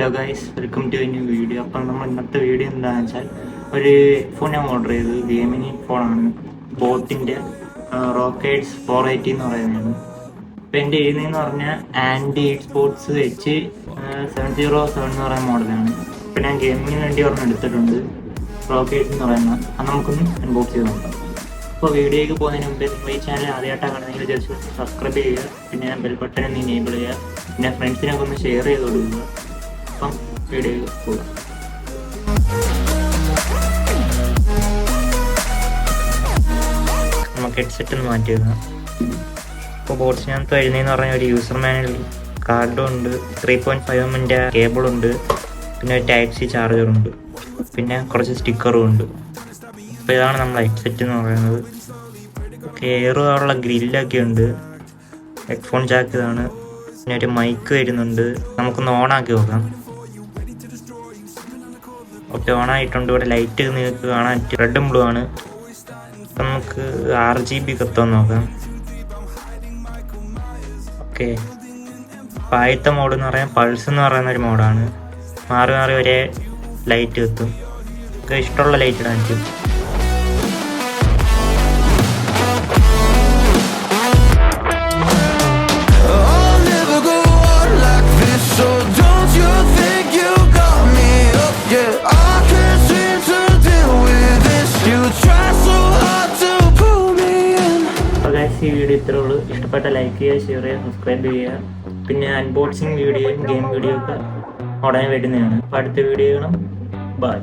Hello guys, welcome to a new video. അപ്പം നമ്മൾ ഇന്നത്തെ വീഡിയോ എന്താണെന്ന് വെച്ചാൽ ഒരു ഫോൺ ഞാൻ ഓർഡർ ചെയ്തത് ഗെയിമിങ് ഫോണാണ്. ബോട്ടിൻ്റെ റോക്കേറ്റ്സ് 480 എന്ന് പറയുന്നതാണ്. അപ്പം എൻ്റെ എഴുതുന്നതെന്ന് പറഞ്ഞാൽ ആൻറ്റി സ്പോർട്സ് വെച്ച് 707 എന്ന് പറയുന്ന മോഡലാണ്. ഇപ്പം ഞാൻ ഗെയിമിങ്ങിന് വേണ്ടി ഒരെണ്ണം എടുത്തിട്ടുണ്ട്, റോക്കേറ്റ്സ് എന്ന് പറയുന്ന. അത് നമുക്കൊന്ന് അൺബോക്സ് ചെയ്ത് നോക്കാം. അപ്പോൾ വീഡിയോയ്ക്ക് പോകുന്നതിന് മുമ്പ് നിങ്ങൾ ഈ ചാനൽ ആദ്യമായിട്ടാണ് കാണുന്നതെങ്കിൽ ജസ്റ്റ് സബ്സ്ക്രൈബ് ചെയ്യുക, പിന്നെ ബെൽ ബട്ടൺ ഒന്ന് എനേബിൾ ചെയ്യുക, പിന്നെ ഫ്രണ്ട്സിനൊക്കെ ഒന്ന് ഷെയർ ചെയ്ത് കൊടുക്കുക. അപ്പം വീഡിയോ പോകാം. നമുക്ക് ഹെഡ്സെറ്റ് ഒന്ന് മാറ്റി വെക്കാം. ഇപ്പോൾ ബോട്ട്സിനകത്ത് വരുന്നതെന്ന് പറഞ്ഞാൽ ഒരു യൂസർ മാനുവൽ കാർഡും ഉണ്ട്, 3.5 mm കേബിളുണ്ട്, പിന്നെ ഒരു ടൈപ്പ് സി ചാർജറുണ്ട്, പിന്നെ കുറച്ച് സ്റ്റിക്കറും ഉണ്ട്. അപ്പോൾ ഇതാണ് നമ്മളെ ഹെഡ്സെറ്റ് എന്ന് പറയുന്നത്. കയറുള്ള ഗ്രില്ലൊക്കെ ഉണ്ട്, ഹെഡ്ഫോൺ ജാക്ക് ഇതാണ്, പിന്നെ ഒരു മൈക്ക് വരുന്നുണ്ട്. നമുക്കൊന്ന് ഓണാക്കി നോക്കാം. ഓക്കെ, ഓണായിട്ടുണ്ട്. ഇവിടെ ലൈറ്റ് നിങ്ങൾക്ക് കാണാൻ റെഡും ബ്ലൂ ആണ്. അപ്പം നമുക്ക് RGB കത്തുമെന്ന് നോക്കാം. ഓക്കെ, അപ്പം ആദ്യത്തെ മോഡ് എന്ന് പറയാൻ പൾസ് എന്ന് പറയുന്ന ഒരു മോഡാണ്. മാറി മാറി ഒരേ ലൈറ്റ് കത്തും. നമുക്ക് ഇഷ്ടമുള്ള ലൈറ്റ് ഇടാൻ പറ്റും. ഈ വീഡിയോ ഇത്രേ ഉള്ളൂ. ഇഷ്ടപ്പെട്ട ലൈക്ക് ചെയ്യുക, ഷെയർ ചെയ്യുക, സബ്സ്ക്രൈബ് ചെയ്യുക. പിന്നെ അൺബോക്സിങ് വീഡിയോയും ഗെയിം വീഡിയോ ഒക്കെ ഉടനെ വരുന്നതാണ്. അപ്പോൾ അടുത്ത വീഡിയോ കാണാം. ബൈ.